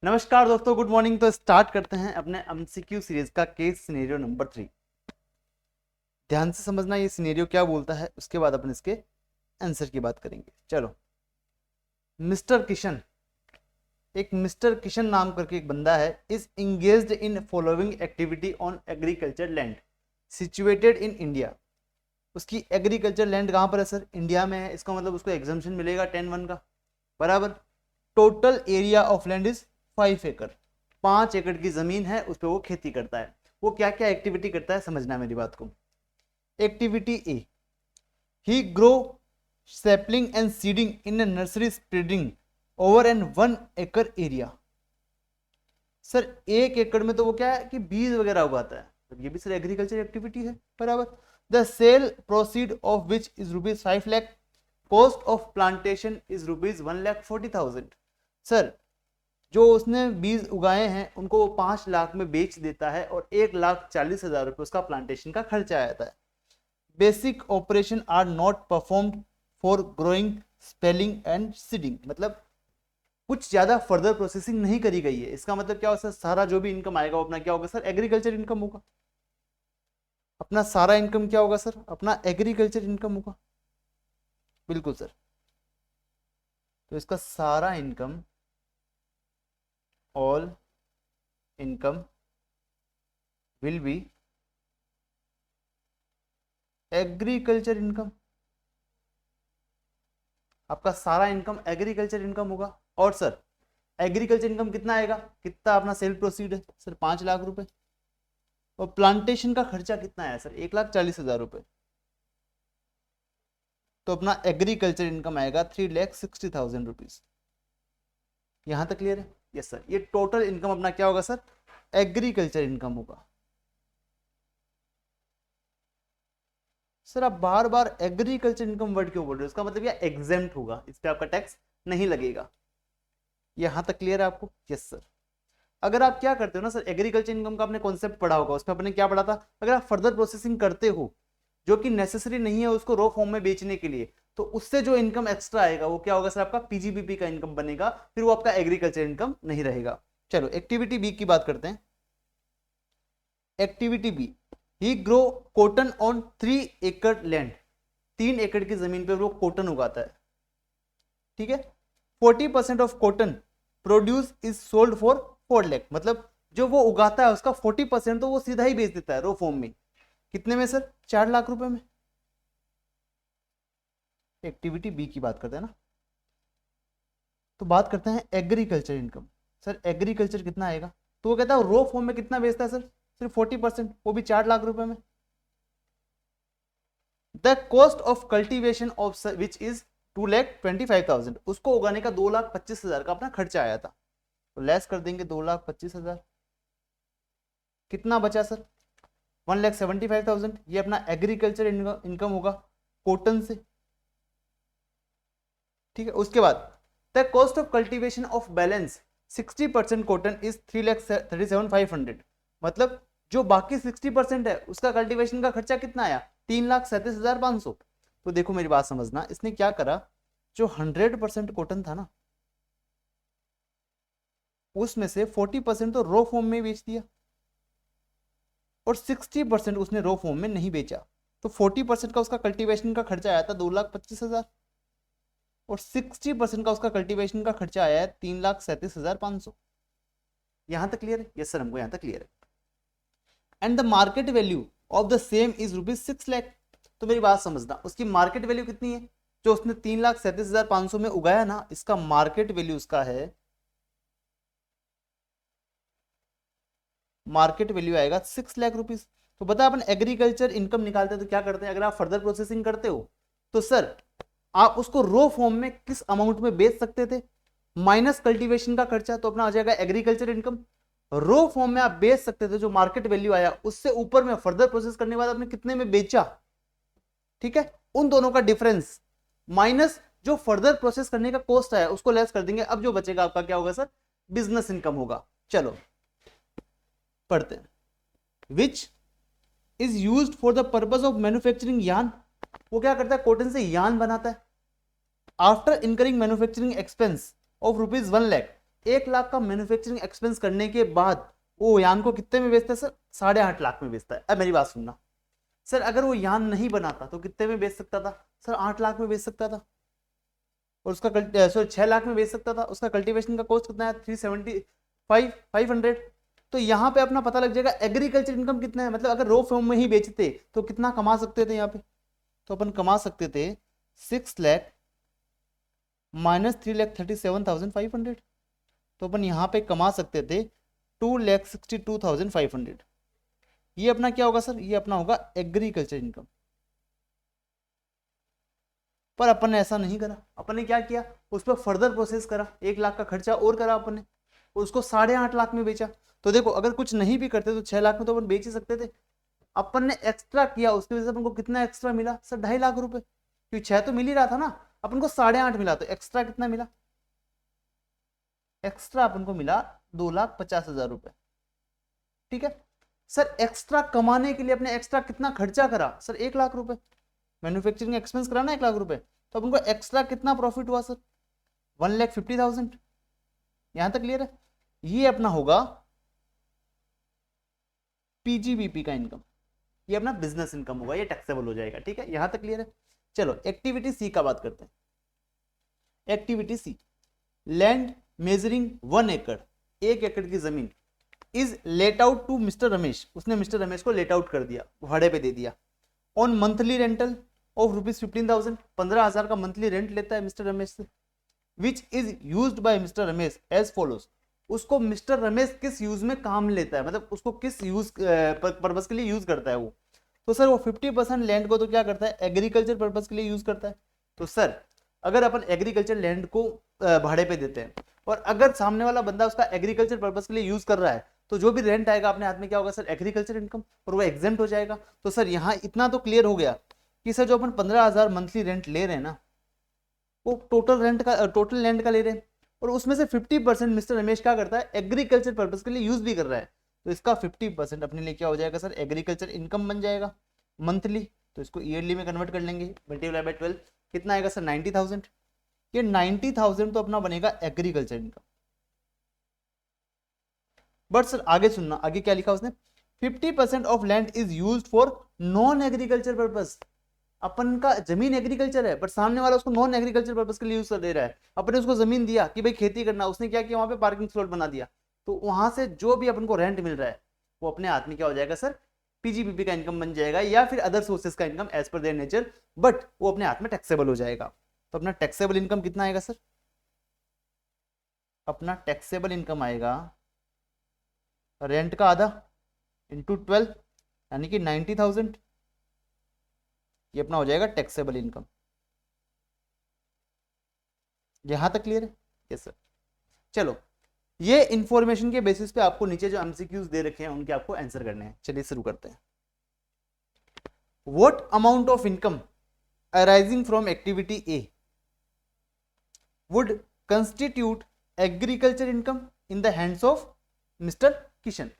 नमस्कार दोस्तों, good morning. तो स्टार्ट करते हैं अपने एमसीक्यू सीरीज का केस सिनेरियो नंबर 3। ध्यान से समझना ये सिनेरियो क्या बोलता है, उसके बाद अपन इसके आंसर की बात करेंगे। चलो। मिस्टर किशन, एक मिस्टर किशन नाम करके एक बंदा है, is engaged in following activity on agriculture land situated in India. उसकी एग्रीकल्चर लैंड कहाँ पर है सर? इंडिया में है। इसका मतलब उसको एग्जाम्पशन मिलेगा 10(1) का, बराबर। Total area of land is 5 एकड़। 5 एकड़ की जमीन है, उस पर वो खेती करता है। वो क्या क्या एक्टिविटी करता है, समझना मेरी बात को। Activity A, he grow sapling and seeding in a nursery spreading over an 1 acre area. Sir 1 एकड़ में तो वो क्या है कि बीज वगैरह उगाता है, तो ये भी सर एग्रीकल्चर एक्टिविटी है, बराबर। The cell proceed of which is ₹5 lakh. Cost of plantation is ₹1,40,000। Sir जो उसने बीज उगाए हैं उनको वो 5 लाख में बेच देता है और 1,40,000 उसका प्लांटेशन का खर्चा आता है। Basic operation are not performed for growing, spelling and seeding. मतलब कुछ ज्यादा फर्दर प्रोसेसिंग नहीं करी गई है। इसका मतलब क्या होगा सर? सारा जो भी इनकम आएगा वो अपना क्या होगा सर? एग्रीकल्चर इनकम होगा। अपना सारा इनकम क्या होगा सर? अपना एग्रीकल्चर इनकम होगा। बिल्कुल सर। तो इसका सारा income, all income will be agriculture income. आपका सारा इनकम एग्रीकल्चर इनकम होगा। और सर एग्रीकल्चर इनकम कितना आएगा? कितना अपना सेल प्रोसीड है सर? 5 लाख रुपए। और प्लांटेशन का खर्चा कितना है सर? 1,40,000 रुपए। तो अपना एग्रीकल्चर इनकम आएगा 3,60,000 रुपीज। यहां तक क्लियर है? Yes sir. ये टोटल इनकम अपना क्या होगा सर? एग्रीकल्चर इनकम होगा। सर आप बार बार एग्रीकल्चर इनकम वर्ड क्यों बोल रहे हो? इसका मतलब यह एग्जेम्प्ट होगा, इस पे आपका टैक्स नहीं लगेगा। यहां तक क्लियर है आपको? Yes sir. अगर आप क्या करते हो ना सर, एग्रीकल्चर इनकम का आपने कॉन्सेप्ट पढ़ा होगा, उसमें आपने क्या पढ़ा था? अगर आप फर्दर प्रोसेसिंग करते हो जो कि नेसेसरी नहीं है उसको रॉ फॉर्म में बेचने के लिए, तो उससे जो इनकम एक्स्ट्रा आएगा वो क्या होगा सर? आपका पीजीबीपी का इनकम बनेगा, फिर वो आपका एग्रीकल्चर इनकम नहीं रहेगा। चलो एक्टिविटी बी की बात करते हैं। Activity B, he grow cotton on 3 acre land. 3 एकड़ की जमीन पर वो कॉटन उगाता है, ठीक है। 40% of cotton produce is sold for 4 lakh. मतलब जो वो उगाता है उसका 40% तो वो सीधा ही बेच देता है रो फॉर्म में। कितने में सर? 4 लाख रुपए में। एक्टिविटी बी की बात करते हैं ना, तो बात करते हैं एग्रीकल्चर इनकम। सर एग्रीकल्चर कितना आएगा? तो वो कहता है रो फॉर्म में कितना बेचता है सर? सिर्फ 40%, वो भी 4 लाख रुपए में। The cost of cultivation of which is 2,25,000। उसको उगाने का 2,25,000 का अपना खर्चा आया था, तो लेस कर देंगे 2,25,000। कितना बचा सर? 1,75,000। ये अपना एग्रीकल्चर इनकम होगा कॉटन से, ठीक है। उसके बाद the cost of cultivation of balance 60% cotton is 3,37,500। मतलब जो बाकी 60% है उसका कल्टीवेशन का खर्चा कितना आया? 3,37,500। तो देखो मेरी बात समझना, इसने क्या करा, जो 100% कॉटन था ना उसमें से 40% तो रो फॉर्म में बेच दिया और 60% उसने रो फॉर्म में नहीं बेचा। तो 40% का उसका कल्टीवेशन का खर्चा आया था 2,25,000 और 60% का उसका कल्टीवेशन का खर्चा आया है 3,37,500। यहां तक क्लियर है? यस सर, हमको यहां तक क्लियर है। And the market value of the same is ₹6 lakh. तो मेरी बात समझना, उसकी मार्केट वैल्यू कितनी है? जो उसने 3,37,500 में उगाया ना, इसका मार्केट वैल्यू उसका है, मार्केट वैल्यू आएगा 6 लाख रुपीज। तो बता अपन एग्रीकल्चर इनकम निकालते हैं तो क्या करते हैं? अगर आप फर्दर प्रोसेसिंग करते हो तो सर आप उसको रो फॉर्म में किस अमाउंट में बेच सकते थे? माइनस कल्टीवेशन का खर्चा, तो अपना आ जाएगा एग्रीकल्चर इनकम। रो फॉर्म में आप बेच सकते थे, जो मार्केट वैल्यू आया उससे ऊपर में फर्दर प्रोसेस करने के बाद आपने कितने में बेचा, ठीक है। उन दोनों का डिफरेंस माइनस जो फर्दर प्रोसेस करने का कॉस्ट आया उसको लेस कर देंगे। अब जो बचेगा आपका क्या होगा सर? बिजनेस इनकम होगा। चलो पढ़ते हैं। विच is used for the purpose of manufacturing yarn. वो क्या करता है? कॉटन से यार्न बनाता है। After incurring manufacturing expense of ₹1 lakh, 1 lakh का मैन्युफैक्चरिंग एक्सपेंस करने के बाद वो यान को कितने में बेचता है सर? 8.5 लाख में बेचता है। अब मेरी बात सुनना सर, अगर वो यान नहीं बनाता तो कितने में बेच सकता था सर? 8 लाख में बेच सकता था। और उसका 6 लाख में बेच सकता था। उसका कल्टीवेशन का कॉस्ट कितना है? 500। तो यहाँ पे अपना पता लग जाएगा एग्रीकल्चर इनकम कितना है। मतलब अगर रो फॉर्म में ही बेचते तो कितना कमा सकते थे यहाँ पे? तो अपन कमा सकते थे 6 लाख माइनस 3,37,500। तो अपन यहाँ पे कमा सकते थे 2,62,500। ये अपना क्या होगा सर? ये अपना होगा एग्रीकल्चर इनकम। पर अपन ने ऐसा नहीं करा। अपन ने क्या किया? उस पर फर्दर प्रोसेस करा, 1 लाख का खर्चा और करा अपन ने, उसको 8.5 लाख में बेचा। तो देखो अगर कुछ नहीं भी करते तो 6 लाख में तो अपन बेच ही सकते थे। अपन ने एक्स्ट्रा किया, उसकी वजह से अपन को कितना एक्स्ट्रा मिला सर? 2.5 लाख रुपए। क्योंकि 6 तो मिल ही रहा था ना, अपन को 8.5 मिला, तो एक्स्ट्रा कितना मिला? एक्स्ट्रा अपन को मिला 2,50,000 रुपए। ठीक है सर। एक्स्ट्रा कमाने के लिए अपने एक्स्ट्रा कितना खर्चा करा सर? 1 लाख रुपए। मैन्युफैक्चरिंग एक्सपेंस करा ना 1 लाख रुपए, तो अपन को एक्स्ट्रा कितना प्रॉफिट हुआ सर? 1,50,000। यहां तक क्लियर है? ये अपना होगा पीजीबीपी का इनकम। ये अपना बिजनेस इनकम होगा, ये टैक्सेबल हो जाएगा। ठीक है, यहां तक क्लियर है? चलो एक्टिविटी सी का बात करते हैं। एक्टिविटी सी, लैंड मेजरिंग 1 एकड़, 1 एकड़ की जमीन is let out to mister Ramesh. उसने मिस्टर रमेश को लेट आउट कर दिया, भाड़े पे दे दिया। ऑन मंथली रेंटल ऑफ ₹15,000, 15,000 का मंथली रेंट लेता है मिस्टर रमेश से। Which is used by mister Ramesh as follows. उसको मिस्टर रमेश किस यूज में काम लेता है, मतलब उसको किस यूज पर्पज के लिए यूज करता है वो? तो सर वो 50% लैंड को तो क्या करता है? एग्रीकल्चर पर्पज के लिए यूज करता है। तो सर अगर अपन एग्रीकल्चर लैंड को भाड़े पे देते हैं और अगर सामने वाला बंदा उसका एग्रीकल्चर पर्पज के लिए यूज कर रहा है, तो जो भी रेंट आएगा अपने हाथ में क्या होगा सर? एग्रीकल्चर इनकम, और वो एग्जेम्प्ट हो जाएगा। तो सर यहाँ इतना तो क्लियर हो गया कि सर जो अपन 15,000 मंथली रेंट ले रहे हैं ना, वो टोटल रेंट का, टोटल लैंड का ले रहे हैं, और उसमें से 50% मिस्टर रमेश क्या करता है? एग्रीकल्चर पर्पज के लिए यूज भी कर रहा है। तो इसका 50% अपने लिए क्या हो जाएगा सर? एग्रीकल्चर इनकम बन जाएगा मंथली। तो इसको ईयरली में कन्वर्ट कर लेंगे, मल्टीप्लाई बाय 12, कितना आएगा सर? 90,000। ये 90,000 तो अपना बनेगा एग्रीकल्चर इनकम। बट सर आगे सुनना, आगे क्या लिखा उसने? 50% of land is used for non agriculture purpose. अपन का जमीन एग्रीकल्चर है, बट सामने वाला उसको नॉन एग्रीकल्चर पर्पज के लिए यूज कर दे रहा है। अपने उसको जमीन दिया कि भाई खेती करना, उसने क्या किया? वहां पे पार्किंग स्लॉट बना दिया। तो वहां से जो भी अपन को रेंट मिल रहा है वो अपने हाथ में क्या हो जाएगा सर? पीजीबीपी का इनकम बन जाएगा, या फिर अदर सोर्सेज का income as per their nature, but वो अपने हाथ में टैक्सेबल हो जाएगा। तो अपना टैक्सेबल इनकम कितना आएगा सर? अपना टैक्सेबल इनकम आएगा रेंट का आधा इंटू 12, यानी कि 90,000। ये अपना हो जाएगा टैक्सेबल इनकम। यहां तक क्लियर है? Yes sir. चलो ये इंफॉर्मेशन के बेसिस पे आपको नीचे जो एमसीक्यूज दे रखे हैं उनके आपको आंसर करने हैं। चलिए शुरू करते हैं। What amount of income arising from activity A would constitute agriculture income in the hands of mister Kishan.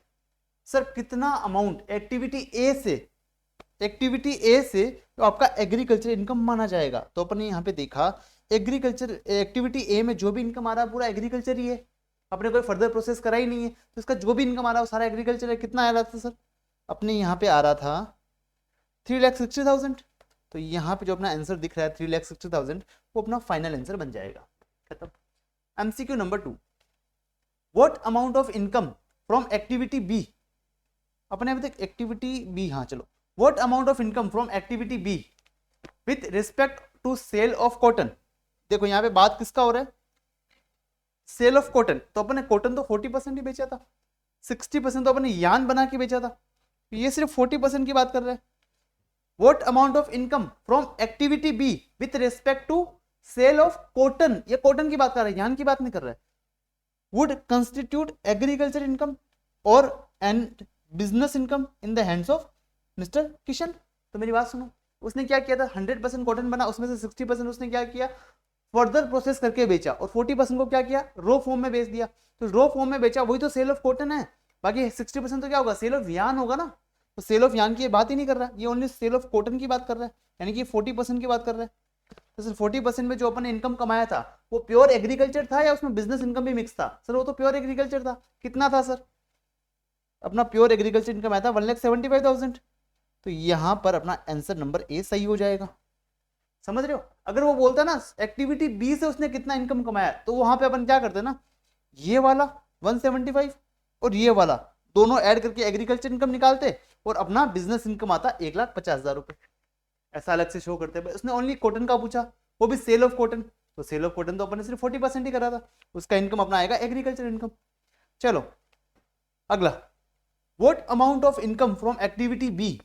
Sir कितना अमाउंट एक्टिविटी ए से तो आपका एग्रीकल्चर इनकम माना जाएगा? तो अपन ने यहाँ पे देखा एग्रीकल्चर एक्टिविटी ए में जो भी इनकम आ रहा है पूरा एग्रीकल्चर ही है, अपने कोई फर्दर प्रोसेस करा ही नहीं है, तो इसका जो भी इनकम आ रहा है वो सारा एग्रीकल्चर है। कितना आ रहा था सर? अपने यहाँ पे आ रहा था 3,60,000। तो यहाँ पे जो अपना आंसर दिख रहा है 3,60,000, वो अपना फाइनल आंसर बन जाएगा। खत्म। MCQ number 2, what amount of income from activity B. अपने अभी तक एक्टिविटी बी, हाँ चलो, what amount of income from activity B with respect to sale of cotton. देखो यहाँ पे बात किसका हो रहा है? Sale of cotton. तो अपन ने कॉटन तो 40% ही बेचा था, 60% तो अपन ने यान बना के बेचा था, ये सिर्फ 40% की बात कर रहा है। What amount of income from activity B with respect to sale of cotton, ये कॉटन की बात कर रहा है, यान की बात नहीं कर रहा है। वुड कंस्टिट्यूट एग्रीकल्चर इनकम और and business income in the hands of mister Kishan. तो मेरी बात सुनो, उसने क्या किया था? 100% कॉटन बना, उसमें से 60% उसने क्या किया? फर्दर प्रोसेस करके बेचा, और 40% को क्या किया? रो फॉर्म में बेच दिया। तो रो फॉर्म में बेचा वही तो सेल ऑफ कॉटन है, बाकी 60% तो क्या होगा? सेल ऑफ यान होगा ना। तो सेल ऑफ यान की बात ही नहीं कर रहा, ये ओनली सेल ऑफ कॉटन की बात कर रहा है, यानी कि 40% की बात कर रहा है। तो सर 40% में जो अपन ने इनकम कमाया था वो प्योर एग्रीकल्चर था या उसमें बिजनेस इनकम भी मिक्स था? सर वो तो प्योर एग्रीकल्चर था। कितना था सर? अपना प्योर एग्रीकल्चर इनकम आया था 1,75,000। तो यहां पर अपना आंसर नंबर ए सही हो जाएगा। समझ रहे हो? अगर वो बोलता ना एक्टिविटी बी से उसने कितना इनकम कमाया, तो वहां पे अपन क्या करते ना, ये वाला 175 और ये वाला दोनों ऐड करके एग्रीकल्चर इनकम निकालते और अपना बिजनेस इनकम आता 1,50,000 रुपए, ऐसा अलग से शो करते हैं। उसने ओनली कॉटन का पूछा, वो भी सेल ऑफ कॉटन, तो सेल ऑफ कॉटन तो अपन ने सिर्फ 40% ही करा था, उसका इनकम अपना आएगा एग्रीकल्चर इनकम। चलो अगला, what amount of income from activity B.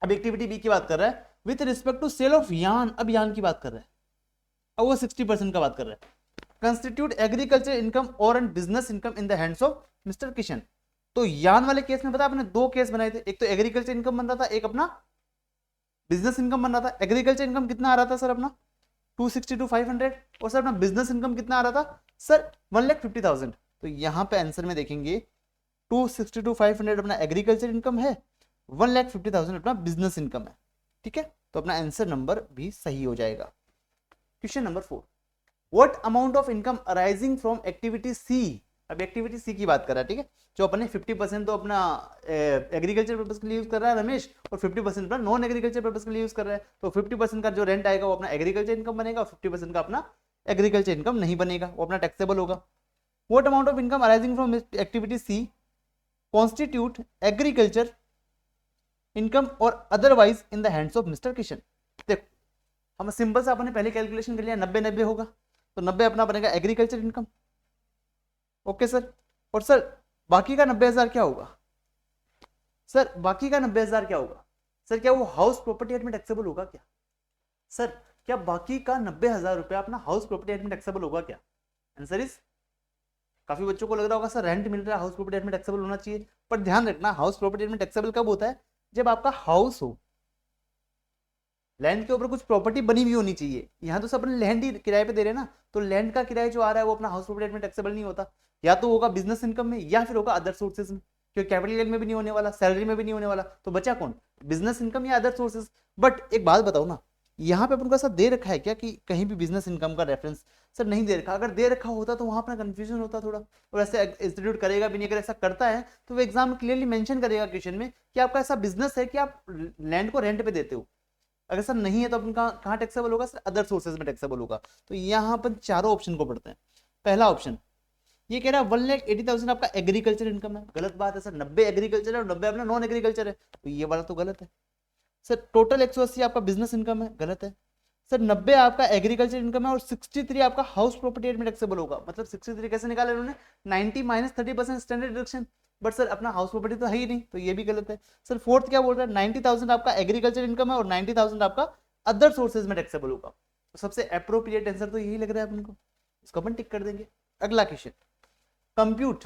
अब एक्टिविटी बी की बात कर रहा है with respect to sale of yarn, अब यार्न की बात कर रहा है, अब वो 60% का बात कर रहा है। कंस्टिट्यूट एग्रीकल्चर इनकम और and business income in the hands of mister Kishan. तो यार्न वाले केस में पता आपने दो केस बनाए थे, एक तो एग्रीकल्चर इनकम बन रहा था, एक अपना बिजनेस इनकम बन रहा था। एग्रीकल्चर इनकम कितना आ रहा था सर अपना 262,500, और सर अपना बिजनेस इनकम कितना आ रहा था सर 1,50,000। तो यहाँ पे आंसर में देखेंगे 262,500 अपना एग्रीकल्चर इनकम है, 1,50,000 अपना बिजनेस इनकम है। ठीक है, तो अपना आंसर नंबर भी सही हो जाएगा। Question number 4, what amount of income arising from activity C. अब एक्टिविटी सी की बात कर रहा है, ठीक है, जो अपने 50% तो अपना एग्रीकल्चर पर्पस के लिए यूज कर रहा है रमेश, और 50% अपना नॉन एग्रीकल्चर पर्पस के लिए यूज कर रहा है। तो 50% का जो रेंट आएगा वो अपना एग्रीकल्चर इनकम बनेगा, और 50% का अपना एग्रीकल्चर इनकम नहीं बनेगा, वो अपना टैक्सेबल होगा। What amount of income arising from activity C constitute agriculture income और otherwise in the hands of mister Kishan. देखो हम सिंपल से अपने पहले कैलकुलेशन कर लिया, 90-90 होगा, तो 90 अपना बनेगा एग्रीकल्चर इनकम। ओके सर, और सर बाकी का 90,000 क्या होगा? सर बाकी का 90,000 क्या होगा? सर क्या वो हाउस प्रॉपर्टी एड में टैक्सेबल होगा क्या? सर क्या बाकी का 90,000 रुपया अपना हाउस प्रॉपर्टी एड में टैक्सेबल होगा क्या? आंसर इज, काफी बच्चों को लग रहा होगा सर रेंट मिल रहा है हाउस प्रॉपर्टी एड में टैक्सेबल होना चाहिए, पर ध्यान रखना हाउस प्रॉपर्टी एड में टैक्सेबल कब होता है? जब आपका हाउस हो, लैंड के ऊपर कुछ प्रॉपर्टी बनी हुई होनी चाहिए। यहाँ तो सब अपने लैंड ही किराए पे दे रहे हैं ना, तो लैंड का किराया जो आ रहा है वो अपना हाउस प्रॉपर्टी में टैक्सेबल नहीं होता, या तो होगा बिजनेस इनकम में या फिर होगा अदर सोर्सेज में, क्योंकि कैपिटल गेन में भी नहीं होने वाला, सैलरी में भी नहीं होने वाला, तो बचा कौन? बिजनेस इनकम या अदर सोर्सेज। बट एक बात बताओ ना, यहाँ पे अपन को ऐसा दे रखा है क्या कि कहीं भी बिजनेस इनकम का रेफरेंस? सर नहीं दे रखा, अगर दे रखा होता तो वहां अपना कंफ्यूजन होता थोड़ा, और ऐसे इंस्टीट्यूट करेगा भी नहीं। अगर ऐसा करता है तो वो एग्जाम में क्लियरली मेंशन करेगा क्वेश्चन में कि आपका ऐसा बिजनेस है कि आप लैंड को रेंट पे देते हो। अगर सर नहीं है तो अपन कहाँ टैक्सेबल होगा? सर अदर सोर्सेज में टैक्सेबल होगा। तो यहाँ अपन चारों ऑप्शन को पढ़ते हैं। पहला ऑप्शन ये कह रहा है 1,80,000 आपका एग्रीकल्चर इनकम है, गलत बात है सर, 90 एग्रीकल्चर है और 90 अपना नॉन एग्रीकल्चर है, तो ये वाला तो गलत है। सर टोटल 180 आपका बिजनेस इनकम है, गलत है। सर 90 आपका एग्रीकल्चर इनकम है और 63 आपका हाउस प्रॉपर्टी में टैक्सेबल होगा। मतलब 63 कैसे निकाला इन्होंने? 90 minus 30% standard deduction, but sir अपना हाउस प्रॉपर्टी तो है ही नहीं, तो ये भी गलत है। सर फोर्थ क्या बोल रहा है? 90,000 आपका एग्रीकल्चर इनकम है और 90,000 आपका अदर सोर्सेज में टैक्सेबल होगा। तो सबसे अप्रोप्रिएट आंसर तो यही लग रहा है अपन को, इसको अपन टिक कर देंगे। अगला question, compute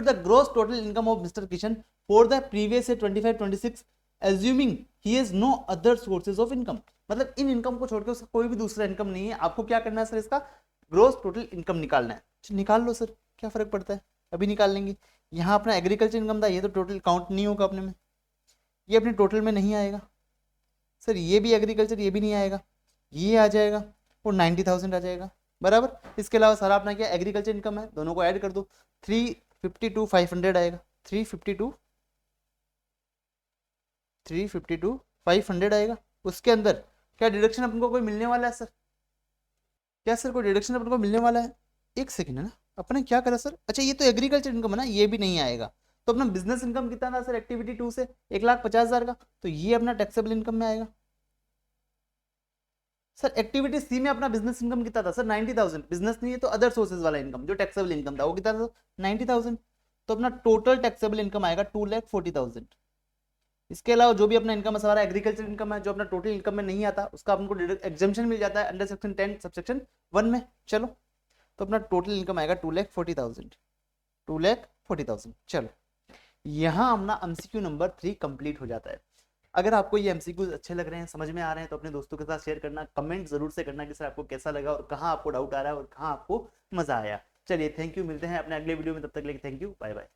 the gross total income of mister Kishan for the previous year 25-26 assuming he has no other sources of income. मतलब इन इनकम को छोड़कर उसका कोई भी दूसरा इनकम नहीं है। आपको क्या करना है सर? इसका ग्रॉस टोटल इनकम निकालना है। निकाल लो सर, क्या फर्क पड़ता है, अभी निकाल लेंगे। यहाँ अपना एग्रीकल्चर इनकम था, ये तो टोटल काउंट नहीं होगा अपने में, ये अपने टोटल में नहीं आएगा। सर ये भी एग्रीकल्चर, ये भी नहीं आएगा, ये आ जाएगा और 90,000 आ जाएगा बराबर। इसके अलावा सारा अपना क्या एग्रीकल्चर इनकम है, दोनों को ऐड कर दो, 352,500 आएगा, 352,500 आएगा। उसके अंदर क्या डिडक्शन अपन को कोई मिलने वाला है सर? क्या सर कोई डिडक्शन अपन को मिलने वाला है? एक सेकंड है ना, अपने क्या करा सर? अच्छा ये तो एग्रीकल्चर इनकम है ना, ये भी नहीं आएगा। तो अपना बिजनेस इनकम कितना था सर एक्टिविटी 2 से? 1,50,000 का, तो ये अपना टैक्सेबल इनकम में आएगा। सर एक्टिविटी सी में अपना बिजनेस इनकम कितना था सर? 90,000। बिजनेस नहीं है तो अदर सोर्सेज वाला इनकम जो टैक्सेबल इनकम था वो कितना था? 90,000। तो अपना टोटल टैक्सेबल इनकम आएगा 2,40,000। इसके अलावा जो भी अपना इनकम है सारा एग्रीकल्चर इनकम है, जो अपना टोटल इनकम में नहीं आता उसका आपको एग्जेम्पशन मिल जाता है अंडर सेक्शन 10 सबसेक्शन 1 में। चलो तो अपना टोटल इनकम आएगा 2,40,000, 2,40,000। चलो यहाँ अपना एमसीक्यू नंबर 3 कंप्लीट हो जाता है। अगर आपको ये एमसीक्यूज अच्छे लग रहे हैं, समझ में आ रहे हैं, तो अपने दोस्तों के साथ शेयर करना, कमेंट जरूर से करना कि सर आपको कैसा लगा और कहाँ आपको डाउट आ रहा है और कहाँ आपको मजा आया। चलिए थैंक यू, मिलते हैं अपने अगले वीडियो में, तब तक के लिए थैंक यू, बाय बाय।